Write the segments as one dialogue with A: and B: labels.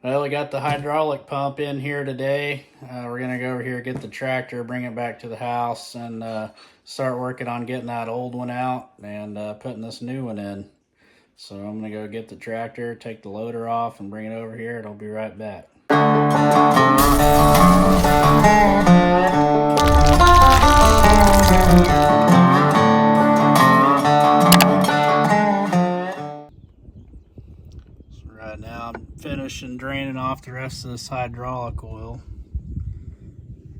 A: Well, we got the hydraulic pump in here today. We're gonna go over here, get the tractor, bring it back to the house, and start working on getting that old one out and putting this new one in. So I'm gonna go get the tractor, take the loader off, and bring it over here, and I'll be right back. Right now I'm finishing draining off the rest of this hydraulic oil.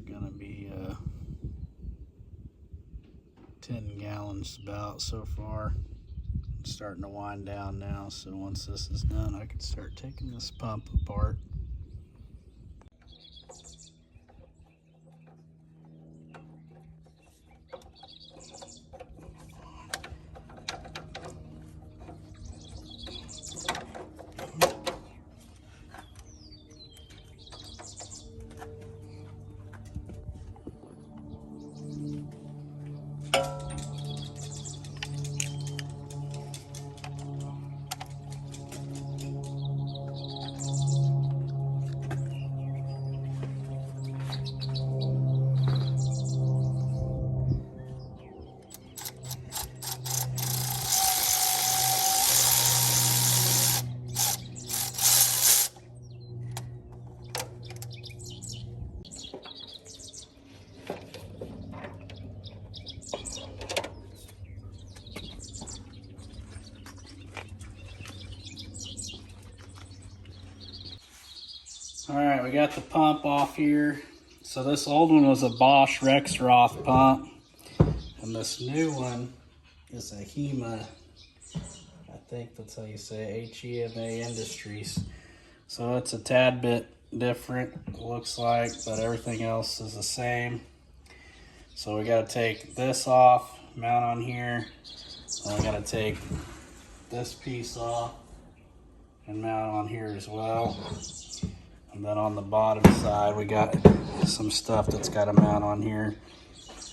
A: Gonna be 10 gallons about so far. It's starting to wind down now, so once this is done I can start taking this pump apart. Alright, we got the pump off here. So this old one was a Bosch Rexroth pump, and this new one is a HEMA, I think that's how you say it, HEMA Industries. So it's a tad bit different, looks like, but everything else is the same. So we got to take this off, mount on here, and we got to take this piece off and mount on here as well. And then on the bottom side, we got some stuff that's got to mount on here,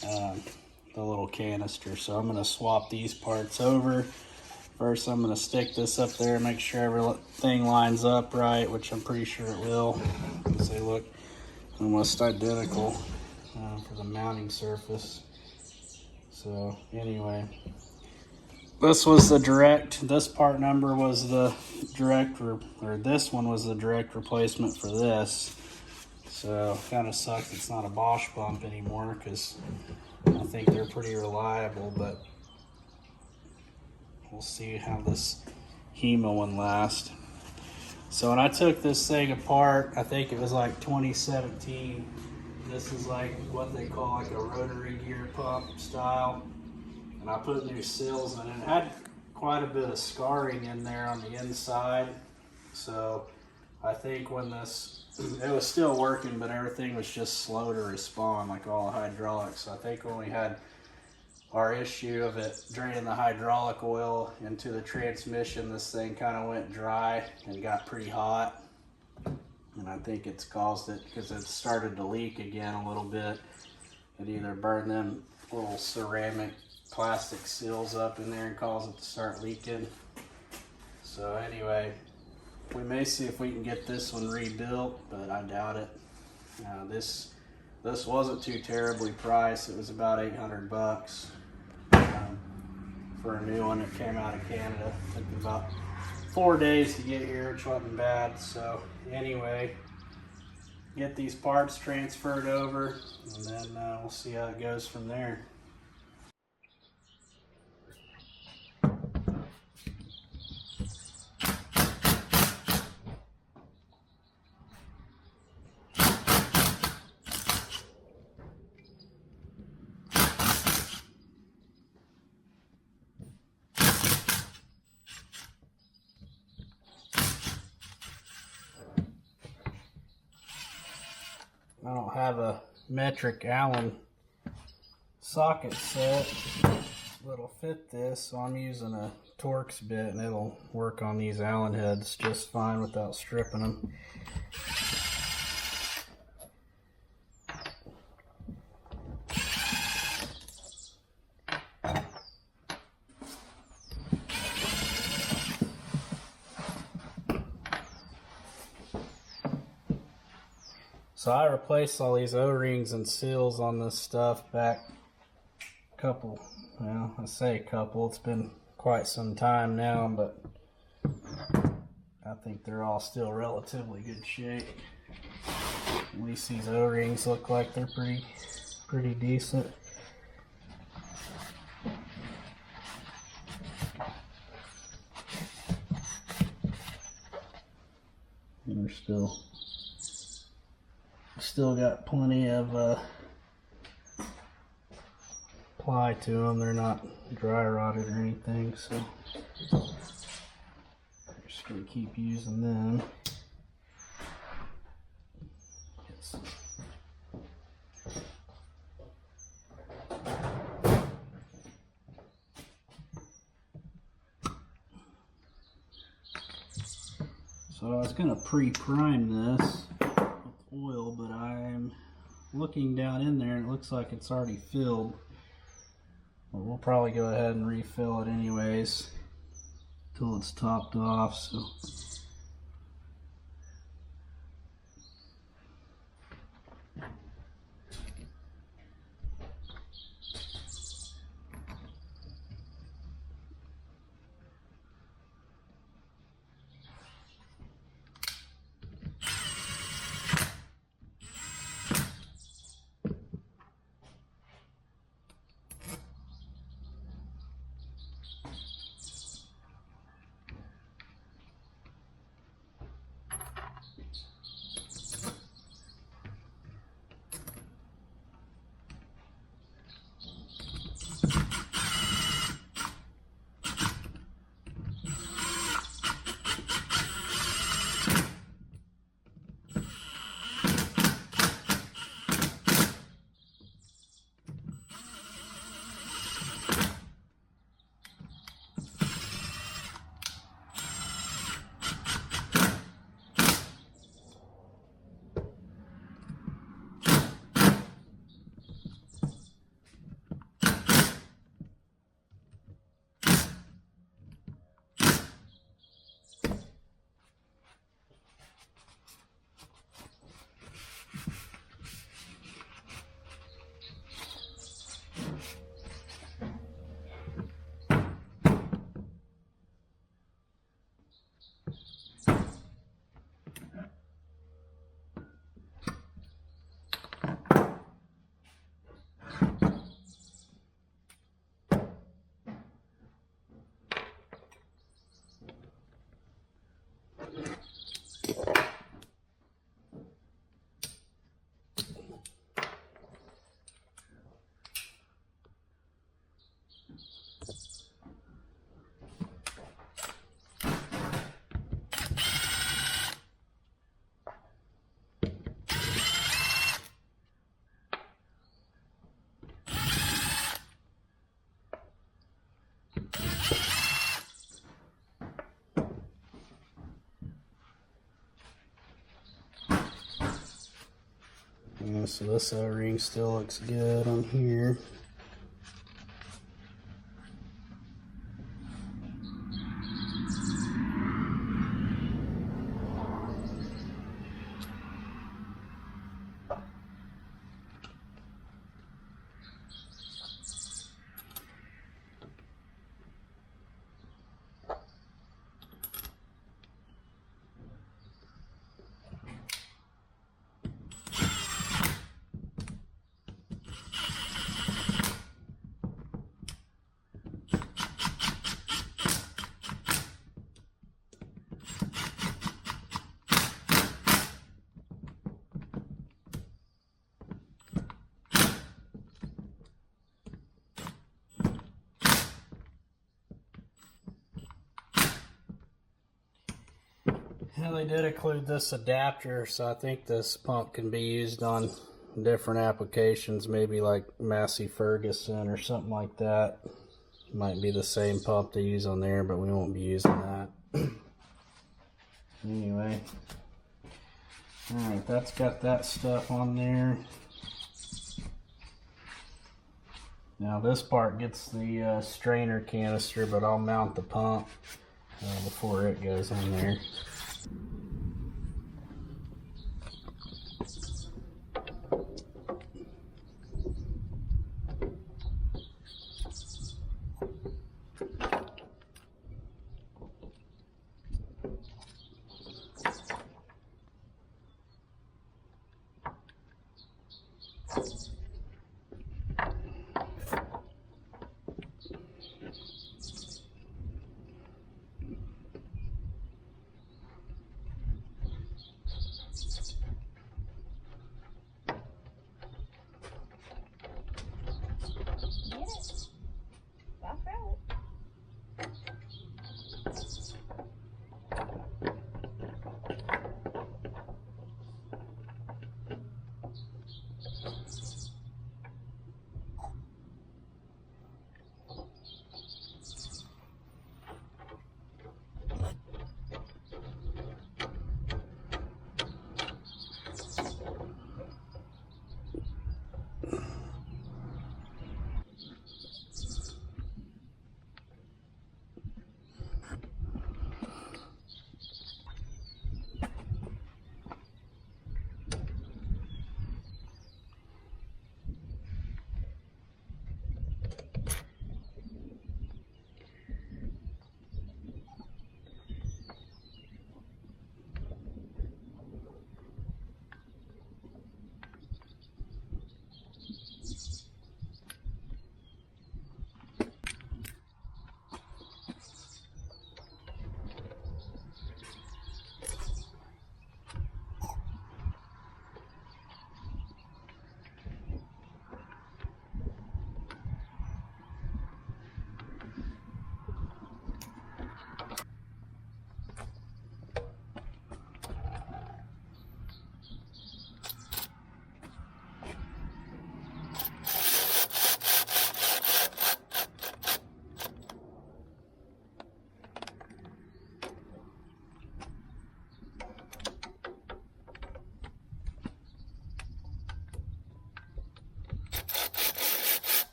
A: the little canister. So I'm going to swap these parts over. First, I'm going to stick this up there, make sure everything lines up right, which I'm pretty sure it will, because they look almost identical for the mounting surface. So anyway, this was the direct, this part number was the direct, or this one was the direct replacement for this. So kind of sucks it's not a Bosch pump anymore, because I think they're pretty reliable, but we'll see how this HEMA one lasts. So when I took this thing apart, I think it was like 2017. This is like what they call like a rotary gear pump style. And I put new seals in it. It had quite a bit of scarring in there on the inside. So I think when this, it was still working, but everything was just slow to respond, like all the hydraulics. So I think when we had our issue of it draining the hydraulic oil into the transmission, this thing kind of went dry and got pretty hot. And I think it's caused it because it started to leak again a little bit. It either burned them little ceramic plastic seals up in there and cause it to start leaking. So anyway, we may see if we can get this one rebuilt, but I doubt it. This wasn't too terribly priced. It was about 800 bucks for a new one. It came out of Canada. It took about 4 days to get here, which wasn't bad. So anyway, get these parts transferred over, and then we'll see how it goes from there. I don't have a metric Allen socket set that'll fit this, so I'm using a Torx bit, and it'll work on these Allen heads just fine without stripping them. So I replaced all these O-rings and seals on this stuff back a couple, well, I say a couple, it's been quite some time now, but I think they're all still relatively good shape. At least these O-rings look like they're pretty decent. And they're still got plenty of ply to them. They're not dry rotted or anything, so I'm just gonna keep using them. So I was going to pre-prime this with oil, but I'm looking down in there and it looks like it's already filled. But we'll probably go ahead and refill it anyways until it's topped off. So so this O-ring still looks good on here. Yeah, they did include this adapter, so I think this pump can be used on different applications, maybe like Massey Ferguson or something like that. Might be the same pump they use on there, but we won't be using that. Anyway, alright, that's got that stuff on there. Now this part gets the strainer canister, but I'll mount the pump before it goes on there.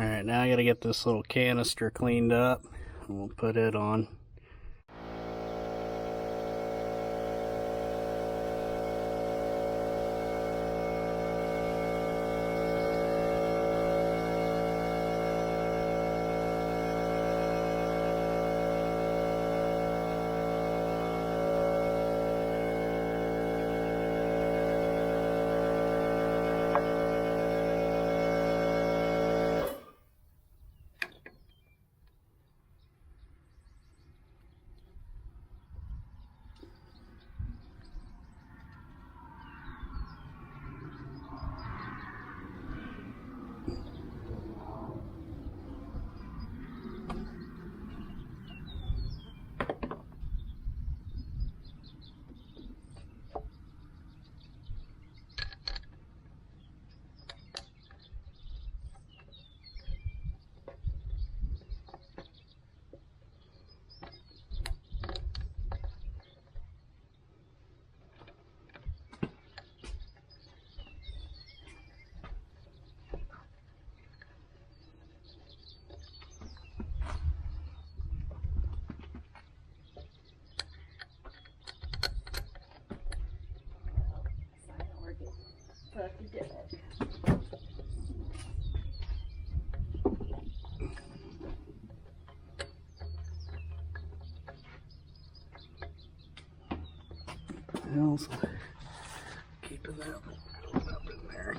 A: Alright, now I gotta get this little canister cleaned up, and we'll put it on. Else, keeping that up in there.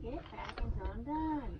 B: Get back until I'm done.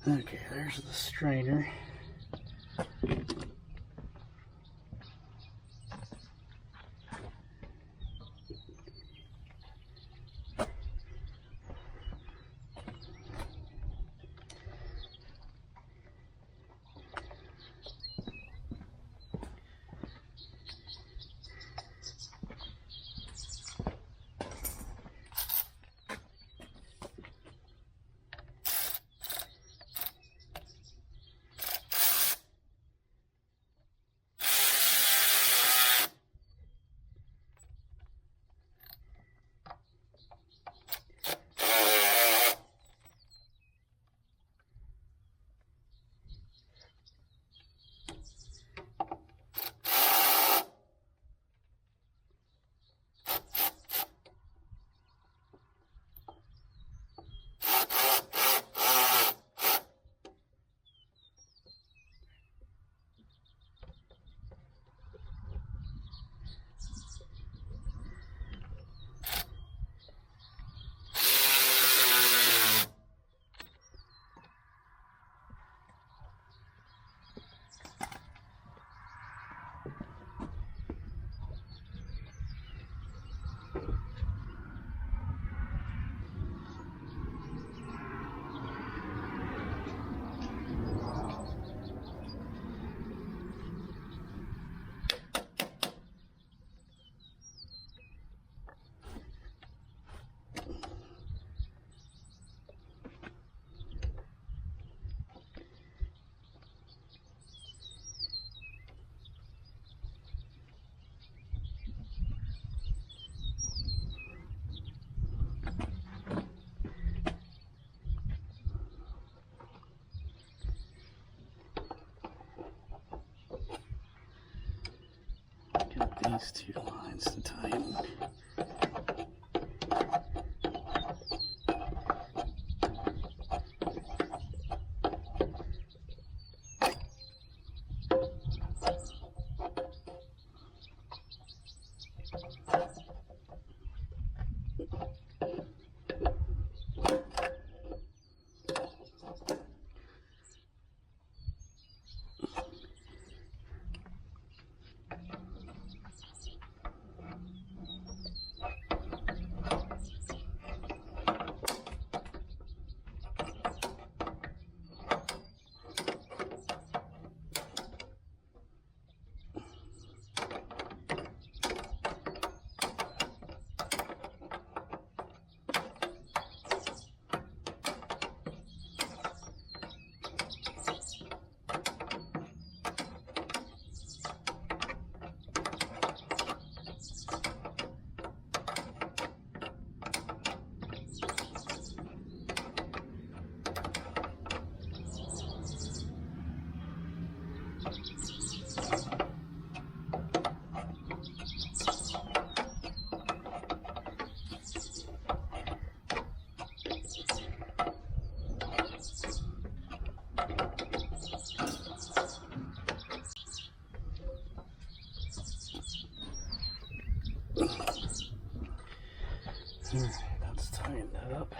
A: Okay, there's the strainer. these two lines to tighten. Alright, let's tighten that up.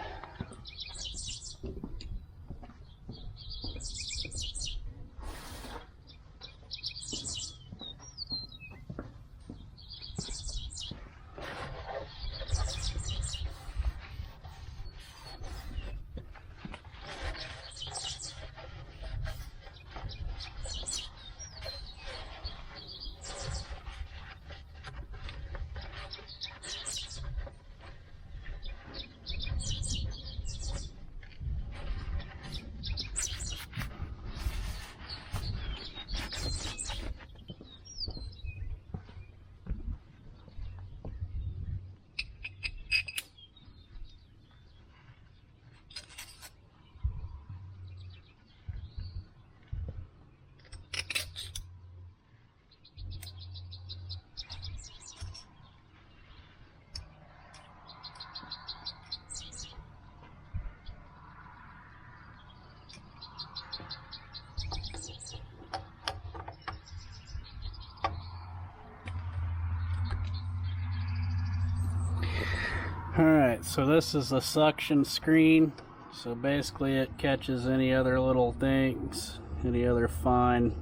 A: Alright, so this is the suction screen. So basically it catches any other little things, any other fine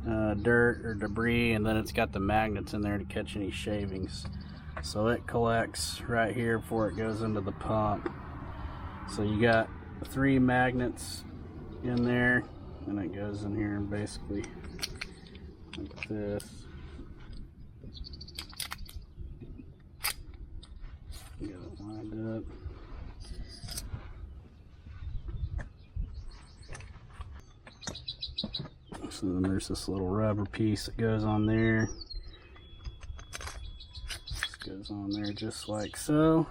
A: dirt or debris, and then it's got the magnets in there to catch any shavings. So it collects right here before it goes into the pump. So you got 3 magnets in there, and it goes in here and basically like this. Get it lined up. So then there's this little rubber piece that goes on there. This goes on there just like so.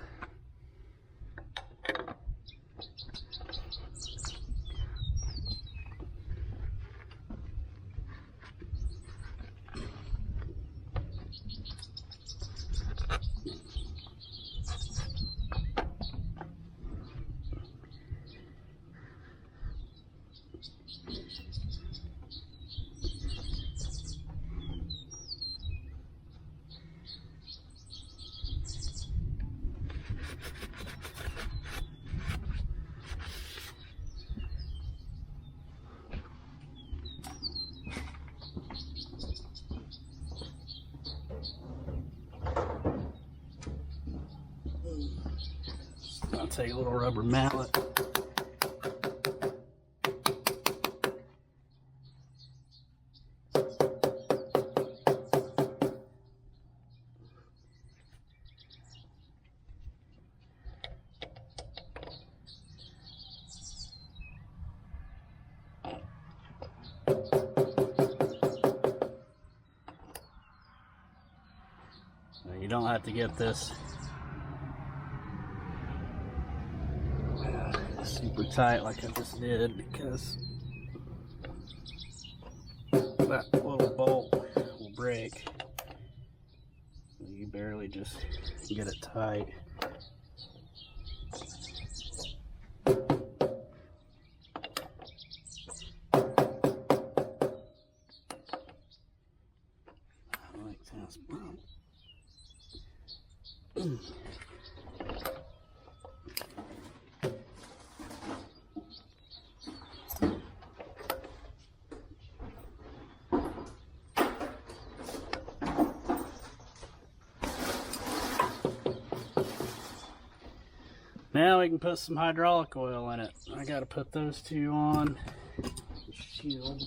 A: I'll take a little rubber mallet. You don't have to get this super tight like I just did, because that little bolt will break. just get it tight. I like this pump. Now we can put some hydraulic oil in it. I gotta put those two on. Shield.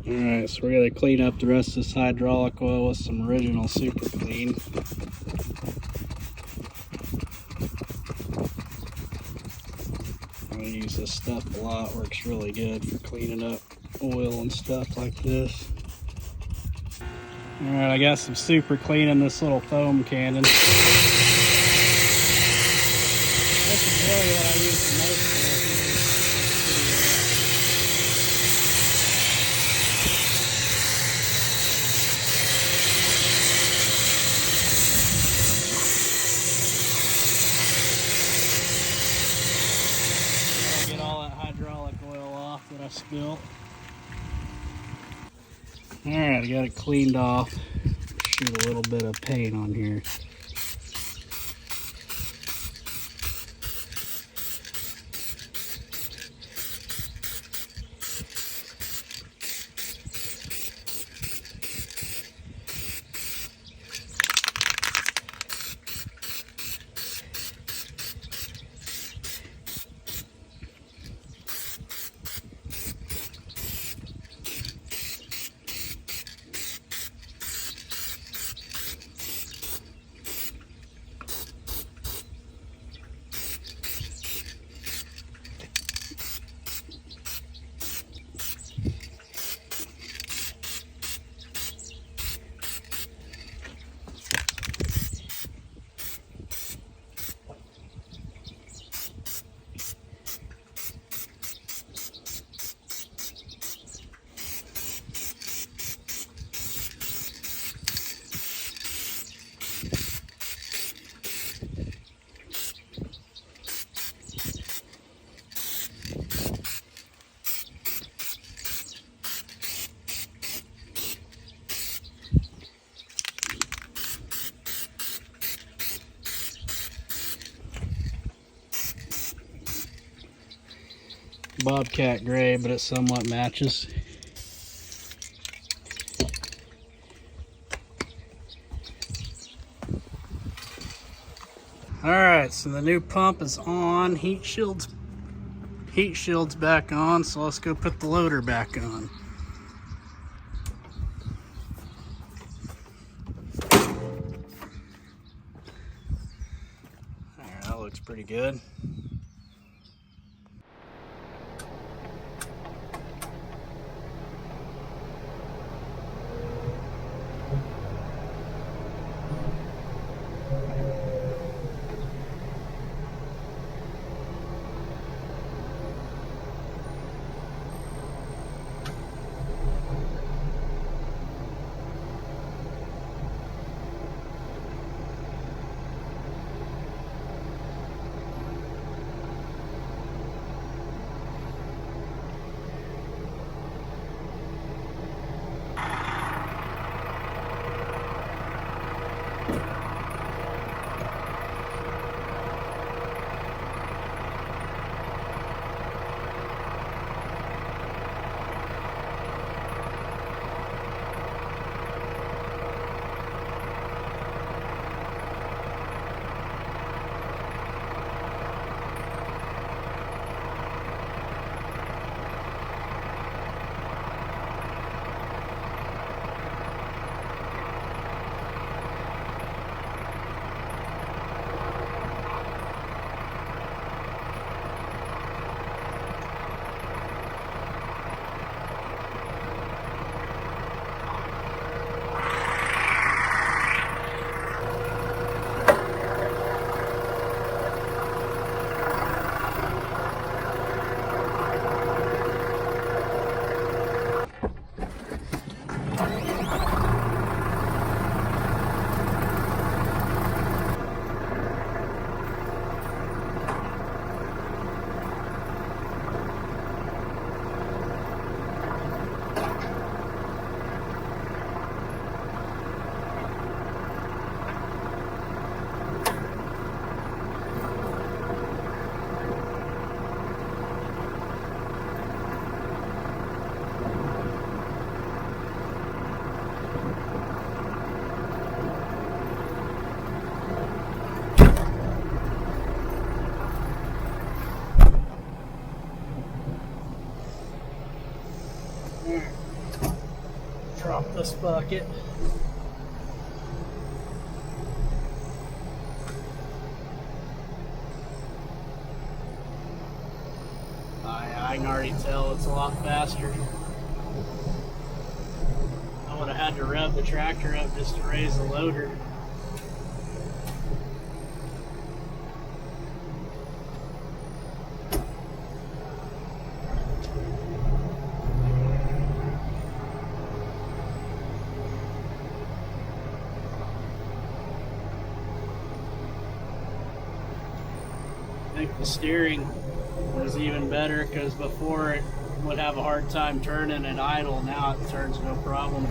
A: Alright, so we're going to clean up the rest of this hydraulic oil with some original Super Clean. I use this stuff a lot, works really good for cleaning up oil and stuff like this. Alright, I got some Super Clean in this little foam cannon. This is really what I use the most for. Get all that hydraulic oil off that I spilled. Alright, I got it cleaned off. Shoot a little bit of paint on here. Bobcat gray, but it somewhat matches. Alright, so the new pump is on. Heat shield's back on, so let's go put the loader back on. Alright, looks pretty good. Drop this bucket. I can already tell it's a lot faster. I would have had to rev the tractor up just to raise the loader. I think the steering was even better because before it would have a hard time turning at idle. Now it turns no problem.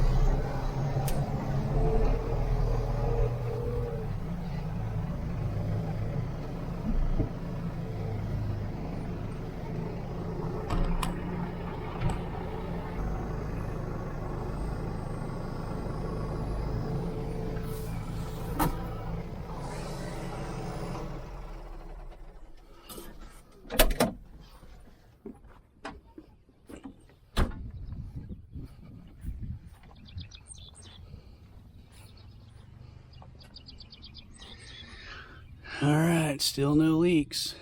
A: All right, still no leaks.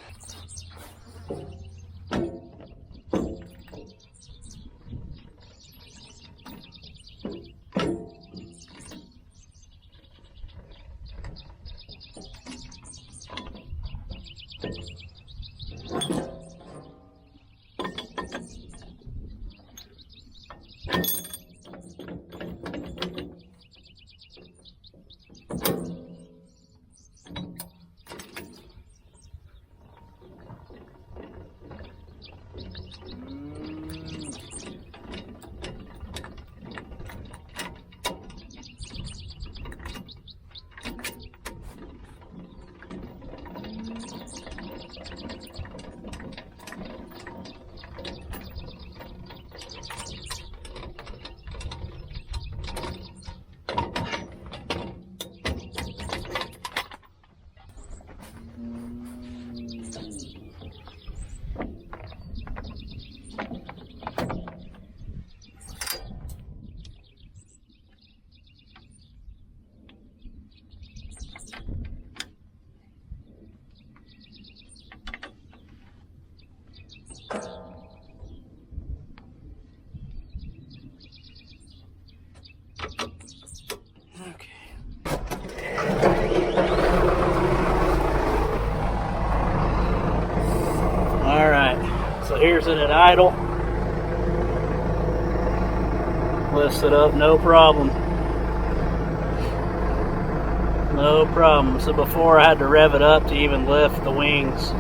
A: idle. Lifts it up, no problem. No problem. So before I had to rev it up to even lift the wings.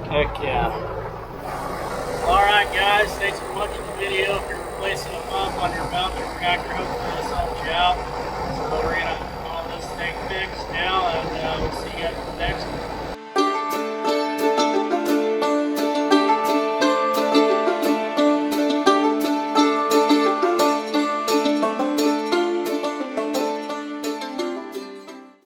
A: Heck yeah. Alright guys, thanks for watching the video. If you're replacing a pump on your Valtra tractor, hopefully this helps you out. So we're going to call this thing fixed now, and we'll see you guys in the next one.